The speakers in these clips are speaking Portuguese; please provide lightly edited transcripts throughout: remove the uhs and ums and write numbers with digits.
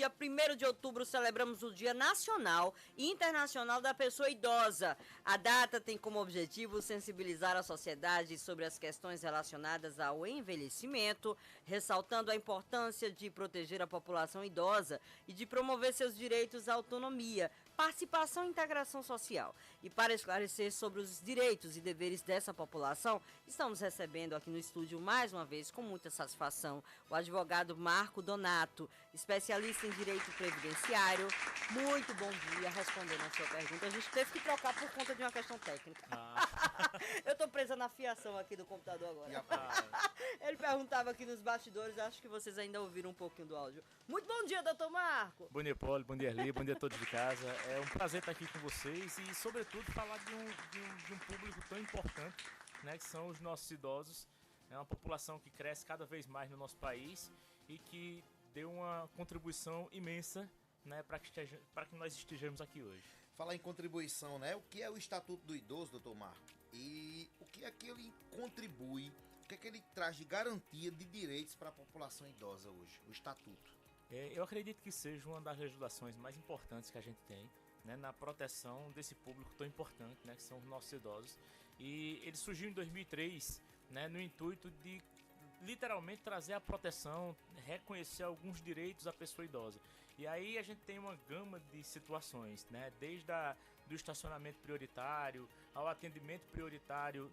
dia 1º de outubro, celebramos o Dia Nacional e Internacional da Pessoa Idosa. A data tem como objetivo sensibilizar a sociedade sobre as questões relacionadas ao envelhecimento, ressaltando a importância de proteger a população idosa e de promover seus direitos à autonomia, participação e integração social. E para esclarecer sobre os direitos e deveres dessa população, estamos recebendo aqui no estúdio mais uma vez, com muita satisfação, o advogado Marco Donato, especialista em direito previdenciário. Muito bom dia, respondendo a sua pergunta. A gente teve que trocar por conta de uma questão técnica. Eu tô presa na fiação aqui do computador agora. Ele perguntava aqui nos bastidores, acho que vocês ainda ouviram um pouquinho do áudio. Muito bom dia, doutor Marco. Bom dia, Paulo. Bom dia, Erli. Bom dia a todos de casa. É um prazer estar aqui com vocês e, sobretudo, falar de um público tão importante, né, que são os nossos idosos. É uma população que cresce cada vez mais no nosso país e que deu uma contribuição imensa, né, para que nós estejamos aqui hoje. Falar em contribuição, né? O que é o Estatuto do Idoso, doutor Marco? E o que é que ele contribui, o que é que ele traz de garantia de direitos para a população idosa hoje, o Estatuto? Eu acredito que seja uma das legislações mais importantes que a gente tem, né, na proteção desse público tão importante, né, que são os nossos idosos. E ele surgiu em 2003, né, no intuito de literalmente trazer a proteção, reconhecer alguns direitos à pessoa idosa. E aí a gente tem uma gama de situações, né, desde do estacionamento prioritário ao atendimento prioritário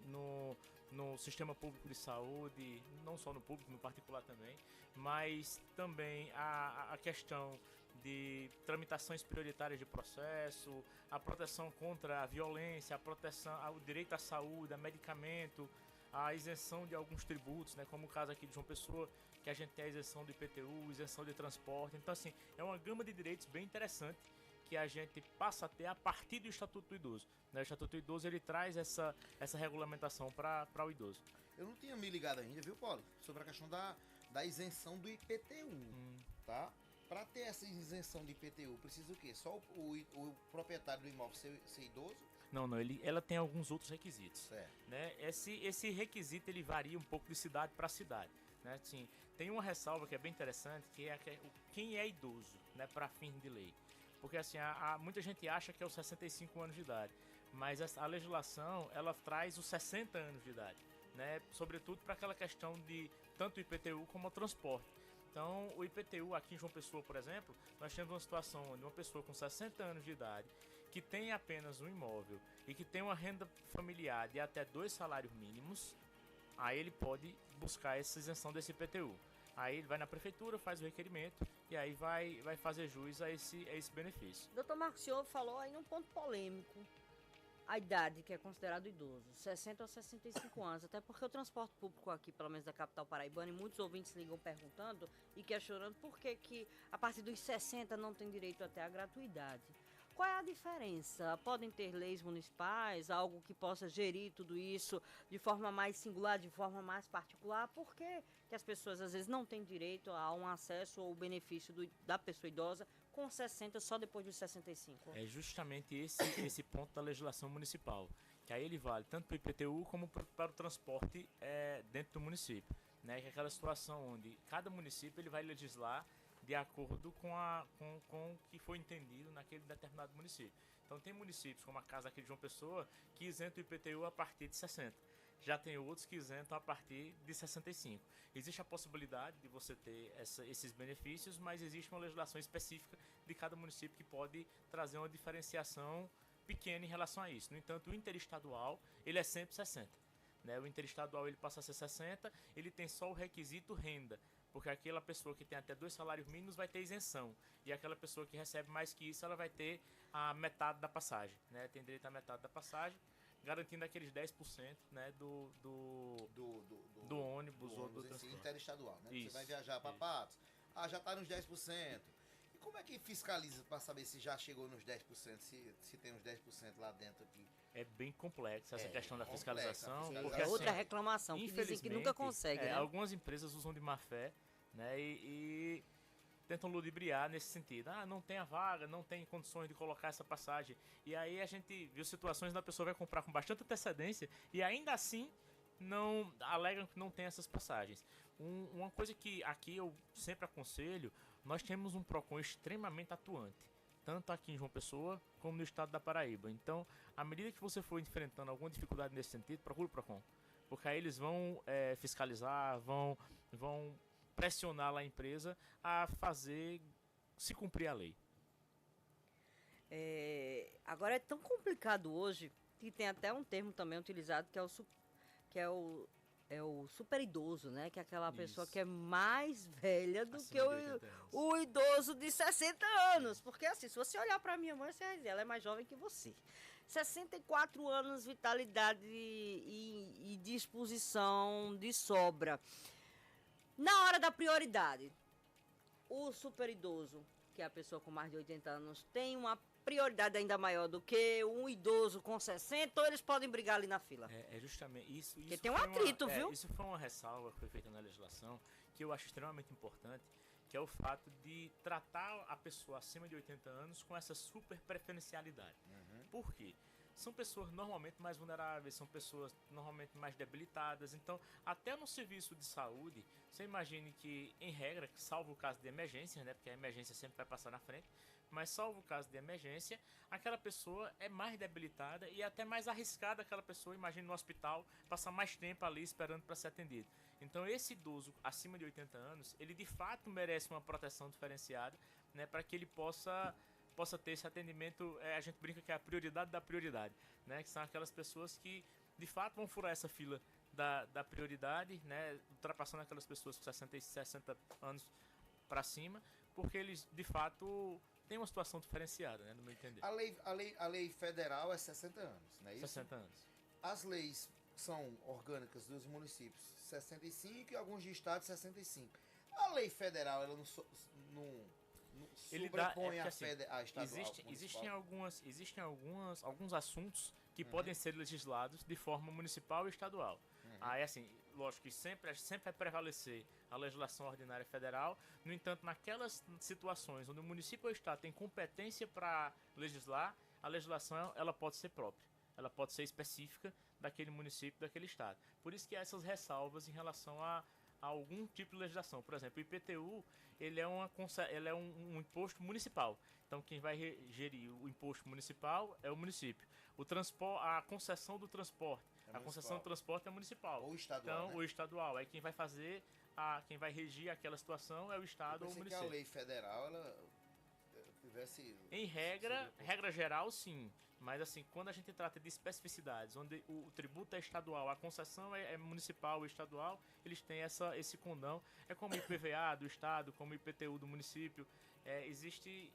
no sistema público de saúde, não só no público, no particular também, mas também a questão de tramitações prioritárias de processo, a proteção contra a violência, a proteção ao direito à saúde, a medicamento, a isenção de alguns tributos, né, como o caso aqui de João Pessoa, que a gente tem a isenção do IPTU, isenção de transporte. Então, assim, é uma gama de direitos bem interessante que a gente passa a ter a partir do Estatuto do Idoso. O Estatuto do Idoso, ele traz essa regulamentação para o idoso. Eu não tinha me ligado ainda, viu, Paulo? Sobre a questão da isenção do IPTU, tá? Para ter essa isenção de IPTU, precisa o quê? Só o proprietário do imóvel ser idoso? Não, ela tem alguns outros requisitos. Certo. Né? Esse requisito ele varia um pouco de cidade para cidade. Né? Assim, tem uma ressalva que é bem interessante, que é quem é idoso, né, para fins de lei. Porque assim, muita gente acha que é os 65 anos de idade, mas a legislação ela traz os 60 anos de idade, né? Sobretudo para aquela questão de tanto o IPTU como o transporte. Então, o IPTU aqui em João Pessoa, por exemplo, nós temos uma situação onde uma pessoa com 60 anos de idade, que tem apenas um imóvel e que tem uma renda familiar de até 2 salários mínimos, aí ele pode buscar essa isenção desse IPTU. Aí ele vai na prefeitura, faz o requerimento e aí vai fazer jus a esse benefício. Doutor Marco, o senhor falou aí num ponto polêmico. A idade que é considerado idoso, 60 ou 65 anos, até porque o transporte público aqui, pelo menos da capital paraibana, e muitos ouvintes ligam perguntando e questionando por que a partir dos 60 não tem direito até a gratuidade. Qual é a diferença? Podem ter leis municipais, algo que possa gerir tudo isso de forma mais singular, de forma mais particular? Por que as pessoas às vezes não têm direito a um acesso ou benefício da pessoa idosa com 60 só depois dos 65? É justamente esse ponto da legislação municipal, que aí ele vale tanto para o IPTU como para o transporte dentro do município, né? Que é aquela situação onde cada município ele vai legislar de acordo com o que foi entendido naquele determinado município. Então tem municípios, como a casa aqui de João Pessoa, que isentam o IPTU a partir de 60. Já tem outros que isentam a partir de 65. Existe a possibilidade de você ter esses benefícios, mas existe uma legislação específica de cada município que pode trazer uma diferenciação pequena em relação a isso. No entanto, o interestadual, ele é sempre 60. Né? O interestadual ele passa a ser 60, ele tem só o requisito renda, porque aquela pessoa que tem até 2 salários mínimos vai ter isenção, e aquela pessoa que recebe mais que isso, ela vai ter a metade da passagem, né? Tem direito à metade da passagem, garantindo aqueles 10%, né, do ônibus ou do transporte. Interestadual, né? Isso, você vai viajar para Patos, já está nos 10%. E como é que fiscaliza para saber se já chegou nos 10%, se tem uns 10% lá dentro aqui? É bem complexa essa questão da fiscalização. Porque outra reclamação, que dizem que nunca consegue, né? Algumas empresas usam de má fé, né, e tentam ludibriar nesse sentido. Não tem a vaga, não tem condições de colocar essa passagem. E aí a gente viu situações onde a pessoa vai comprar com bastante antecedência e ainda assim alegam que não tem essas passagens. Uma coisa que aqui eu sempre aconselho, nós temos um PROCON extremamente atuante, tanto aqui em João Pessoa como no estado da Paraíba. Então, à medida que você for enfrentando alguma dificuldade nesse sentido, procure o PROCON, porque aí eles vão fiscalizar, vão pressionar lá a empresa a fazer se cumprir a lei. Agora é tão complicado hoje que tem até um termo também utilizado que é o super idoso, né? Que é aquela pessoa que é mais velha do que o idoso de 60 anos. Porque assim, se você olhar para minha mãe, você vai dizer, ela é mais jovem que você. 64 anos, vitalidade e disposição de sobra. Na hora da prioridade, o super idoso, que é a pessoa com mais de 80 anos, tem uma prioridade ainda maior do que um idoso com 60, ou eles podem brigar ali na fila? É justamente isso. Porque tem um atrito, viu? Isso foi uma ressalva que foi feita na legislação, que eu acho extremamente importante, que é o fato de tratar a pessoa acima de 80 anos com essa super preferencialidade. Por quê? São pessoas normalmente mais vulneráveis, são pessoas normalmente mais debilitadas. Então, até no serviço de saúde, você imagine que, em regra, salvo o caso de emergência, né, porque a emergência sempre vai passar na frente, mas salvo o caso de emergência, aquela pessoa é mais debilitada e até mais arriscada aquela pessoa, imagine no hospital, passar mais tempo ali esperando para ser atendido. Então esse idoso acima de 80 anos, ele de fato merece uma proteção diferenciada, né, para que ele possa ter esse atendimento, a gente brinca que é a prioridade da prioridade, né, que são aquelas pessoas que de fato vão furar essa fila da prioridade, né, ultrapassando aquelas pessoas com 60 anos para cima, porque eles de fato tem uma situação diferenciada, né, no meu entender. A lei federal é 60 anos, não é isso? 60 anos. As leis são orgânicas dos municípios 65 e alguns de estado 65. A lei federal, ela não sobrepõe a estadual. Existem alguns assuntos que podem ser legislados de forma municipal e estadual. Aí, assim, lógico que sempre vai prevalecer a legislação ordinária federal. No entanto, naquelas situações onde o município ou o estado tem competência para legislar, a legislação ela pode ser própria. Ela pode ser específica daquele município, daquele estado. Por isso que há essas ressalvas em relação a algum tipo de legislação. Por exemplo, o IPTU ele é um imposto municipal. Então, quem vai gerir o imposto municipal é o município. A concessão do transporte. A concessão do transporte é municipal. Ou estadual. Então, né? o estadual. Aí quem vai fazer, quem vai regir aquela situação é o estado ou o município. Que a lei federal ela tivesse. Em regra geral, sim. Mas assim, quando a gente trata de especificidades, onde o tributo é estadual, a concessão é municipal ou estadual, eles têm esse condão. É como o IPVA do estado, como o IPTU do município. Existe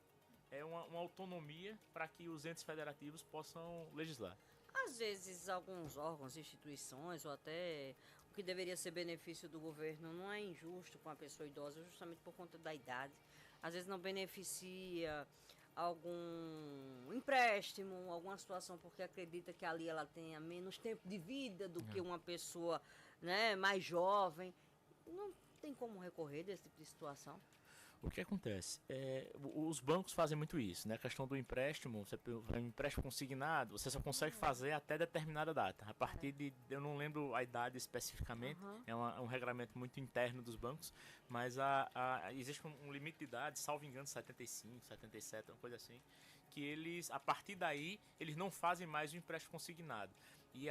uma autonomia para que os entes federativos possam legislar. Às vezes, alguns órgãos, instituições, ou até o que deveria ser benefício do governo, não é injusto com a pessoa idosa, justamente por conta da idade. Às vezes não beneficia algum empréstimo, alguma situação, porque acredita que ali ela tenha menos tempo de vida do que uma pessoa, né, mais jovem. Não tem como recorrer desse tipo de situação. O que acontece? Os bancos fazem muito isso, né? A questão do empréstimo, um empréstimo consignado, você só consegue fazer até determinada data. A partir de, eu não lembro a idade especificamente, é um regulamento muito interno dos bancos, mas existe um limite de idade, salvo engano, 75, 77, uma coisa assim, que eles, a partir daí, eles não fazem mais o empréstimo consignado. E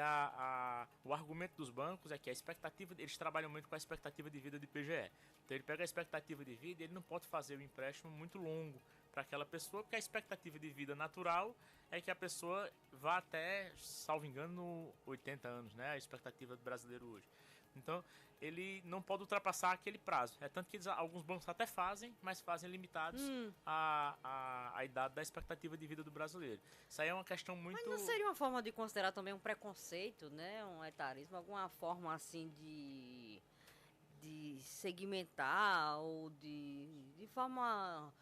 o argumento dos bancos é que eles trabalham muito com a expectativa de vida de IPGE. Então ele pega a expectativa de vida e ele não pode fazer o empréstimo muito longo para aquela pessoa, porque a expectativa de vida natural é que a pessoa vá até, salvo engano, 80 anos, né? A expectativa do brasileiro hoje. Então, ele não pode ultrapassar aquele prazo. É tanto que alguns bancos até fazem, mas fazem limitados à idade da expectativa de vida do brasileiro. Isso aí é uma questão muito... Mas não seria uma forma de considerar também um preconceito, né? Um etarismo, alguma forma assim de segmentar ou de forma...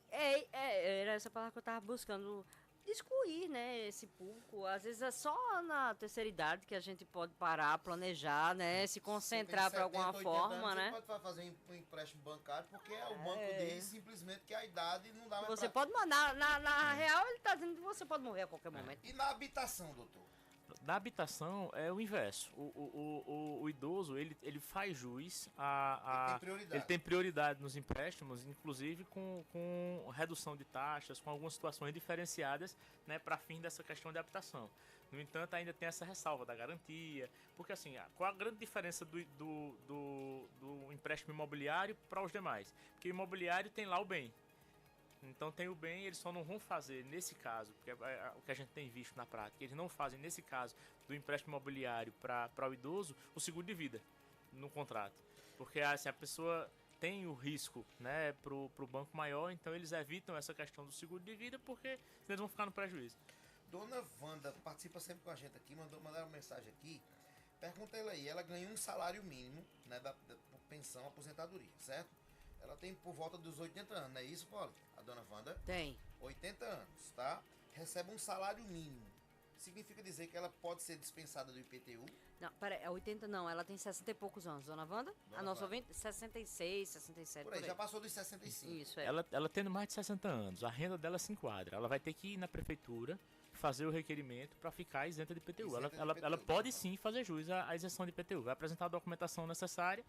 Era essa palavra que eu estava buscando... de excluir, né, esse público. Às vezes é só na terceira idade que a gente pode parar, planejar, né, se concentrar para alguma forma, né? Você pode fazer um empréstimo bancário porque é o banco dele, simplesmente que a idade não dá mais Você pode mandar, na real ele está dizendo que você pode morrer a qualquer momento. E na habitação, doutor? Na habitação é o inverso. O idoso, ele faz jus a... Ele tem prioridade nos empréstimos, inclusive com redução de taxas, com algumas situações diferenciadas, né, para fim dessa questão de habitação. No entanto, ainda tem essa ressalva da garantia, porque assim, qual a grande diferença do empréstimo imobiliário para os demais? Porque o imobiliário tem lá o bem. Então tem o bem, eles só não vão fazer nesse caso, porque é o que a gente tem visto na prática, eles não fazem nesse caso do empréstimo imobiliário para o idoso o seguro de vida no contrato. Porque assim, a pessoa tem o risco, né, pro banco maior, então eles evitam essa questão do seguro de vida porque senão eles vão ficar no prejuízo. Dona Wanda participa sempre com a gente aqui, mandaram uma mensagem aqui. Pergunta ela aí, ela ganhou um salário mínimo, né, da pensão, aposentadoria, certo? Ela tem por volta dos 80 anos, não é isso, Paulo? A dona Wanda? Tem. 80 anos, tá? Recebe um salário mínimo. Significa dizer que ela pode ser dispensada do IPTU? Não, peraí, é 80 não, ela tem 60 e poucos anos, dona Wanda? A nossa ouvinte, 66, 67, por aí. Já passou dos 65. Isso, é. Ela tendo mais de 60 anos, a renda dela se enquadra. Ela vai ter que ir na prefeitura, fazer o requerimento para ficar isenta de IPTU. Ela pode sim fazer jus à isenção de IPTU. Vai apresentar a documentação necessária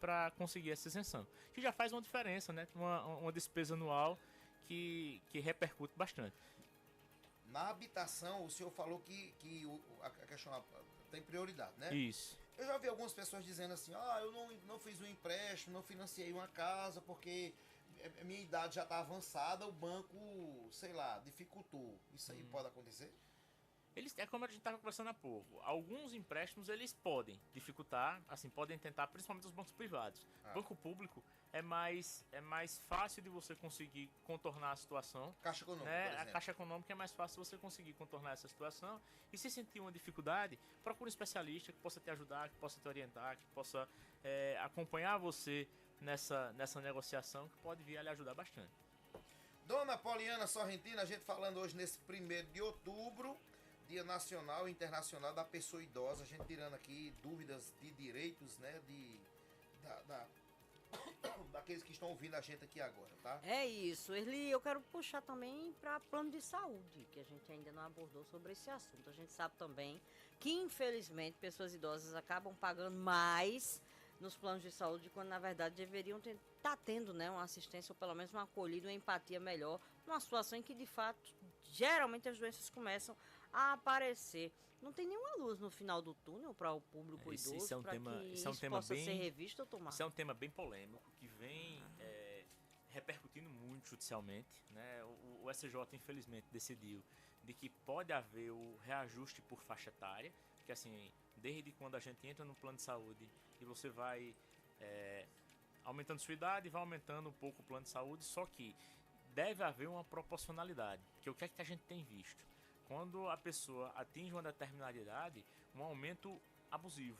para conseguir essa isenção. Que já faz uma diferença, né? Uma despesa anual que repercute bastante. Na habitação, o senhor falou que a questão tem prioridade, né? Isso. Eu já vi algumas pessoas dizendo assim, eu não fiz um empréstimo, não financiei uma casa porque a minha idade já está avançada, o banco, sei lá, dificultou. Isso aí pode acontecer? É como a gente estava conversando há pouco. Alguns empréstimos eles podem dificultar, assim, podem tentar, principalmente os bancos privados. Banco público é mais fácil de você conseguir contornar a situação. Caixa econômica, né? por exemplo. A Caixa Econômica é mais fácil você conseguir contornar essa situação. E se sentir uma dificuldade, procure um especialista que possa te ajudar, que possa te orientar, que possa acompanhar você nessa negociação, que pode vir a lhe ajudar bastante. Dona Poliana Sorrentina, a gente falando hoje nesse 1º de outubro, Dia Nacional e Internacional da Pessoa Idosa, a gente tirando aqui dúvidas de direitos, né, daqueles que estão ouvindo a gente aqui agora, tá? É isso, Erli, eu quero puxar também para plano de saúde, que a gente ainda não abordou sobre esse assunto. A gente sabe também que, infelizmente, pessoas idosas acabam pagando mais nos planos de saúde, quando na verdade deveriam estar tendo, né, uma assistência ou pelo menos uma acolhida, uma empatia melhor, numa situação em que de fato, geralmente as doenças começam a aparecer. Não tem nenhuma luz no final do túnel para o público idoso, para que isso possa ser revisto ou tomado. Isso é um tema bem polêmico, que vem repercutindo muito judicialmente, né? O SJ, infelizmente, decidiu de que pode haver o reajuste por faixa etária, que assim, desde quando a gente entra no plano de saúde e você vai aumentando sua idade, vai aumentando um pouco o plano de saúde, só que deve haver uma proporcionalidade, porque o que é que a gente tem visto? Quando a pessoa atinge uma determinada idade, um aumento abusivo,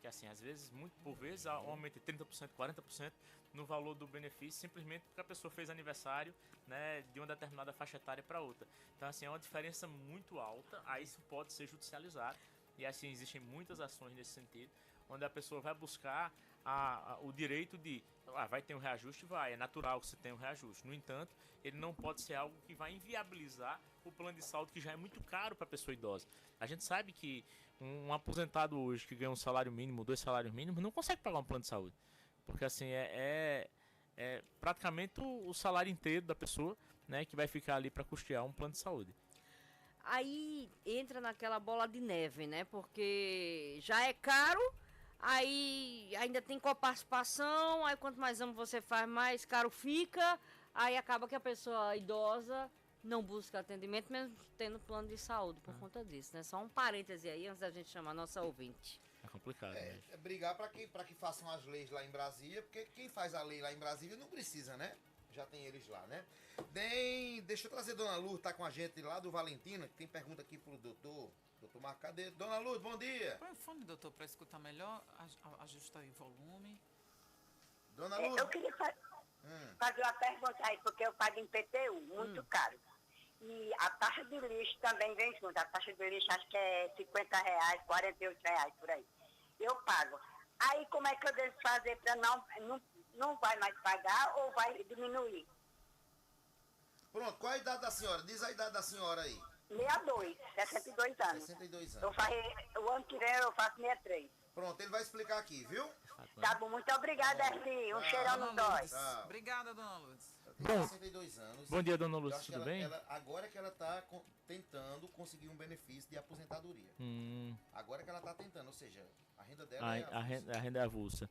que assim, às vezes, por vezes, um aumento de 30%, 40% no valor do benefício, simplesmente porque a pessoa fez aniversário, né, de uma determinada faixa etária para outra. Então, assim, é uma diferença muito alta, aí isso pode ser judicializado, e assim, existem muitas ações nesse sentido, onde a pessoa vai buscar o direito de, vai ter um reajuste, é natural que você tenha um reajuste. No entanto, ele não pode ser algo que vai inviabilizar o plano de saúde, que já é muito caro para a pessoa idosa. A gente sabe que um aposentado hoje que ganha um salário mínimo, 2 salários mínimos, não consegue pagar um plano de saúde. Porque assim, é praticamente o salário inteiro da pessoa, né, que vai ficar ali para custear um plano de saúde. Aí entra naquela bola de neve, né? Porque já é caro, aí ainda tem coparticipação, aí quanto mais anos você faz, mais caro fica, aí acaba que a pessoa idosa não busca atendimento, mesmo tendo plano de saúde por conta disso, né? Só um parêntese aí, antes da gente chamar a nossa ouvinte. É complicado, né? É brigar para que façam as leis lá em Brasília, porque quem faz a lei lá em Brasília não precisa, né? Já tem eles lá, né? Deixa eu trazer a Dona Lourdes, tá com a gente lá do Valentina, que tem pergunta aqui pro doutor Marco. Cadê? Dona Lourdes, bom dia. Põe o fone, doutor, para escutar melhor, ajusta aí o volume. Dona Lourdes. Eu queria fazer uma pergunta aí, porque eu pago em PTU, muito caro. E a taxa de lixo também vem junto. A taxa de lixo acho que é R$50, R$48 por aí. Eu pago. Aí como é que eu devo fazer para não vai mais pagar ou vai diminuir? Pronto, qual a idade da senhora? Diz a idade da senhora aí. 62, 62 anos. 62 Eu anos. o ano que vem eu faço 63. Pronto, ele vai explicar aqui, viu? Tá bom, muito obrigada, Erli. Um cheirão no Dona dói. Lourdes. Tá. Obrigada, dona Lourdes. Ela tem Bom, 62 anos. Bom dia, dona Eu Lúcia, acho que tudo bem? agora que ela tá tentando conseguir um benefício de aposentadoria. Agora que ela tá tentando, ou seja, a renda dela é A renda é avulsa.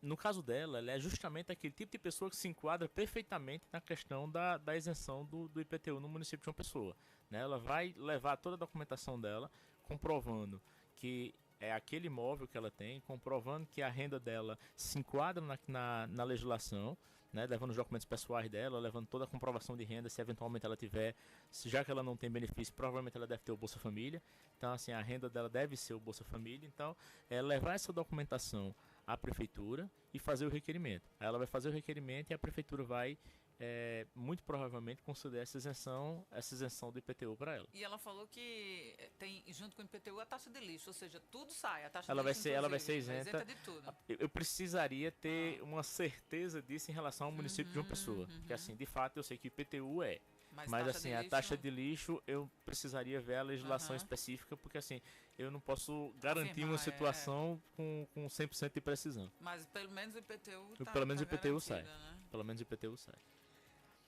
No caso dela, ela é justamente aquele tipo de pessoa que se enquadra perfeitamente na questão da isenção do IPTU no município de João Pessoa. Né? Ela vai levar toda a documentação dela, comprovando que é aquele imóvel que ela tem, comprovando que a renda dela se enquadra na legislação, né, levando os documentos pessoais dela, levando toda a comprovação de renda, se eventualmente ela tiver, já que ela não tem benefício, provavelmente ela deve ter o Bolsa Família, então assim, a renda dela deve ser o Bolsa Família, então levar essa documentação à prefeitura e fazer o requerimento. Aí ela vai fazer o requerimento e a prefeitura vai muito provavelmente conceder essa isenção do IPTU para ela. E ela falou que tem, junto com o IPTU, a taxa de lixo, ou seja, tudo sai. A taxa Ela de vai lixo, ser, ela vai ser inclusive, isenta. de tudo. Eu precisaria ter uma certeza disso em relação ao município de João Pessoa. Porque assim, de fato, eu sei que o IPTU mas assim, a taxa de lixo eu precisaria ver a legislação específica, porque assim, eu não posso garantir uma situação com 100% de precisão. Mas pelo menos o IPTU Pelo menos o IPTU sai. Né? Pelo menos o IPTU sai.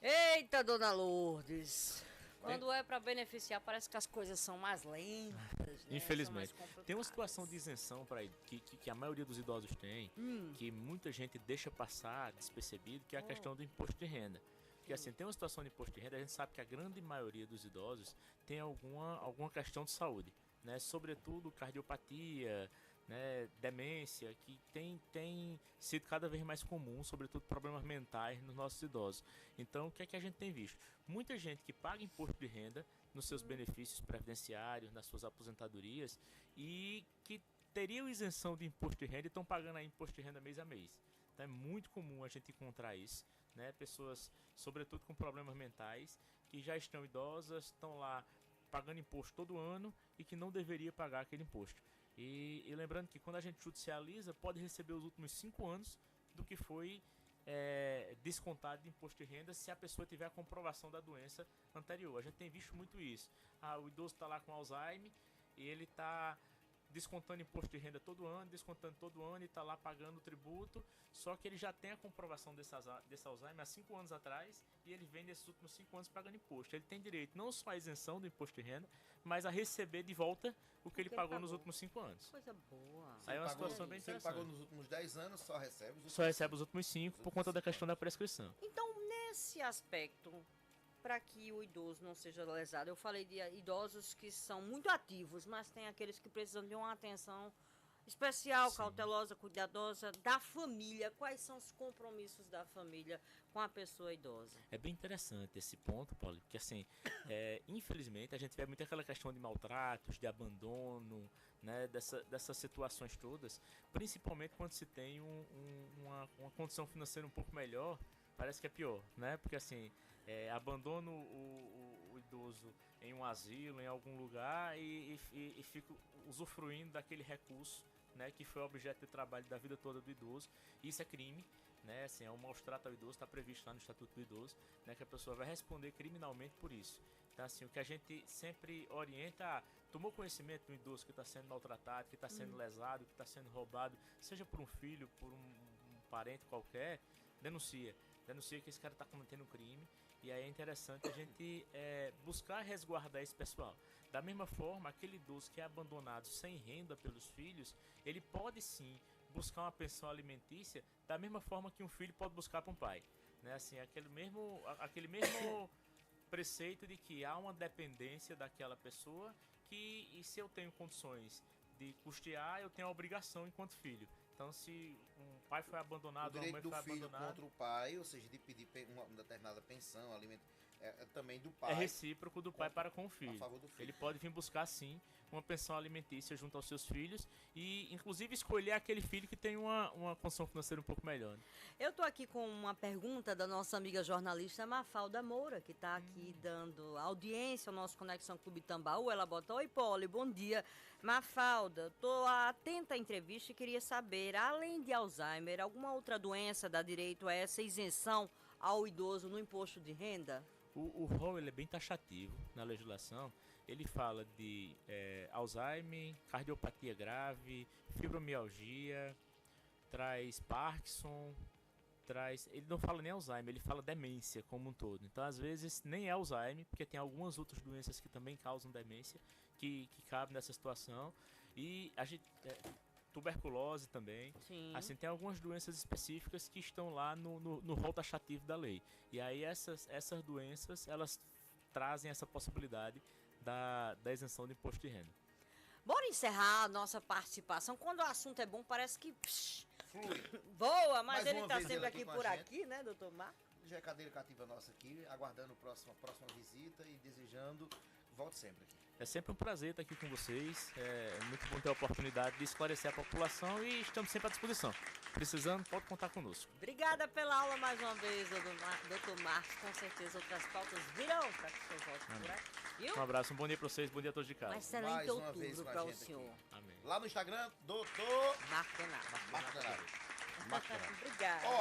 Eita, dona Lourdes. Quando é para beneficiar, parece que as coisas são mais lentas, né? Infelizmente. São mais Tem uma situação de isenção para que a maioria dos idosos tem, que muita gente deixa passar despercebido, que é a questão do imposto de renda. Porque assim, tem uma situação de imposto de renda, a gente sabe que a grande maioria dos idosos tem alguma questão de saúde, né? Sobretudo cardiopatia, né? Demência, que tem sido cada vez mais comum, sobretudo problemas mentais nos nossos idosos. Então, o que é que a gente tem visto? Muita gente que paga imposto de renda nos seus benefícios previdenciários, nas suas aposentadorias, e que teriam isenção de imposto de renda e estão pagando aí imposto de renda mês a mês. Então é muito comum a gente encontrar isso, né? Pessoas, sobretudo com problemas mentais, que já estão idosas, estão lá pagando imposto todo ano e que não deveria pagar aquele imposto. E lembrando que quando a gente judicializa, pode receber os últimos 5 anos do que foi descontado de imposto de renda se a pessoa tiver a comprovação da doença anterior. A gente tem visto muito isso. O idoso está lá com Alzheimer e ele está descontando imposto de renda todo ano, descontando todo ano e está lá pagando o tributo, só que ele já tem a comprovação desse Alzheimer há 5 anos atrás e ele vem nesses últimos 5 anos pagando imposto. Ele tem direito não só à isenção do imposto de renda, mas a receber de volta o que ele pagou nos últimos 5 anos. Coisa boa. Aí é uma situação bem Se ele interessante. pagou nos últimos 10 anos, só recebe os últimos 5 por conta da questão da prescrição. Então, nesse aspecto, para que o idoso não seja lesado, eu falei de idosos que são muito ativos, mas tem aqueles que precisam de uma atenção especial, cautelosa, cuidadosa da família. Quais são os compromissos da família com a pessoa idosa? É bem interessante esse ponto, Paulo, porque assim, infelizmente a gente vê muito aquela questão de maltratos, de abandono, né, dessas situações todas, principalmente quando se tem uma condição financeira um pouco melhor, parece que é pior, né? Porque assim, abandona o idoso em um asilo, em algum lugar e fica usufruindo daquele recurso, né, que foi objeto de trabalho da vida toda do idoso. Isso é crime, né? Assim, é um maus trato ao idoso, está previsto lá no Estatuto do Idoso, né, que a pessoa vai responder criminalmente por isso. Então assim, o que a gente sempre orienta, tomou conhecimento do idoso que está sendo maltratado, que está sendo lesado, que está sendo roubado, seja por um filho, por um parente qualquer, denuncia que esse cara está cometendo um crime. E aí é interessante a gente buscar resguardar esse pessoal. Da mesma forma, aquele idoso que é abandonado sem renda pelos filhos, ele pode sim buscar uma pensão alimentícia da mesma forma que um filho pode buscar para um pai, né? Assim, aquele mesmo preceito de que há uma dependência daquela pessoa e se eu tenho condições de custear, eu tenho a obrigação enquanto filho. Então, se um pai foi abandonado, o uma mãe direito foi do filho abandonada, contra o pai, ou seja, de pedir uma determinada pensão, alimento, também do pai. é recíproco do pai para com o a filho. favor do filho. Ele pode vir buscar sim uma pensão alimentícia junto aos seus filhos e inclusive escolher aquele filho que tem uma condição financeira um pouco melhor, né? Eu tô aqui com uma pergunta da nossa amiga jornalista Mafalda Moura, que está aqui dando audiência ao nosso Conexão Clube Tambaú. Ela botou: oi, Poli, bom dia. Mafalda, tô atenta à entrevista e queria saber, além de Alzheimer, alguma outra doença dá direito a essa isenção ao idoso no imposto de renda? O rol ele é bem taxativo na legislação. Ele fala de Alzheimer, cardiopatia grave, fibromialgia, traz Parkinson, ele não fala nem Alzheimer, ele fala demência como um todo. Então, às vezes, nem é Alzheimer, porque tem algumas outras doenças que também causam demência, que cabem nessa situação. E a gente, tuberculose também. Sim. Assim, tem algumas doenças específicas que estão lá no rol taxativo da lei. E aí, essas doenças, elas trazem essa possibilidade da isenção do imposto de renda. Bora encerrar a nossa participação. Quando o assunto é bom, parece que Flui. voa, mas Mais ele uma tá vez sempre ele aqui aqui com a por gente. aqui, né, doutor Marcos? Já é cadeira cativa nossa aqui, aguardando a próxima visita e desejando volte sempre aqui. É sempre um prazer estar aqui com vocês. É muito bom ter a oportunidade de esclarecer a população e estamos sempre à disposição. Precisando, pode contar conosco. Obrigada pela aula mais uma vez, doutor Marcos. Com certeza outras pautas virão para que o senhor volte por aqui. Viu? Um abraço, um bom dia para vocês, bom dia a todos de casa. Um excelente Mais uma vez outubro com a para o gente senhor. aqui. Amém. Lá no Instagram, doutor Marco Donato. Marco Donato. Obrigada. Ó,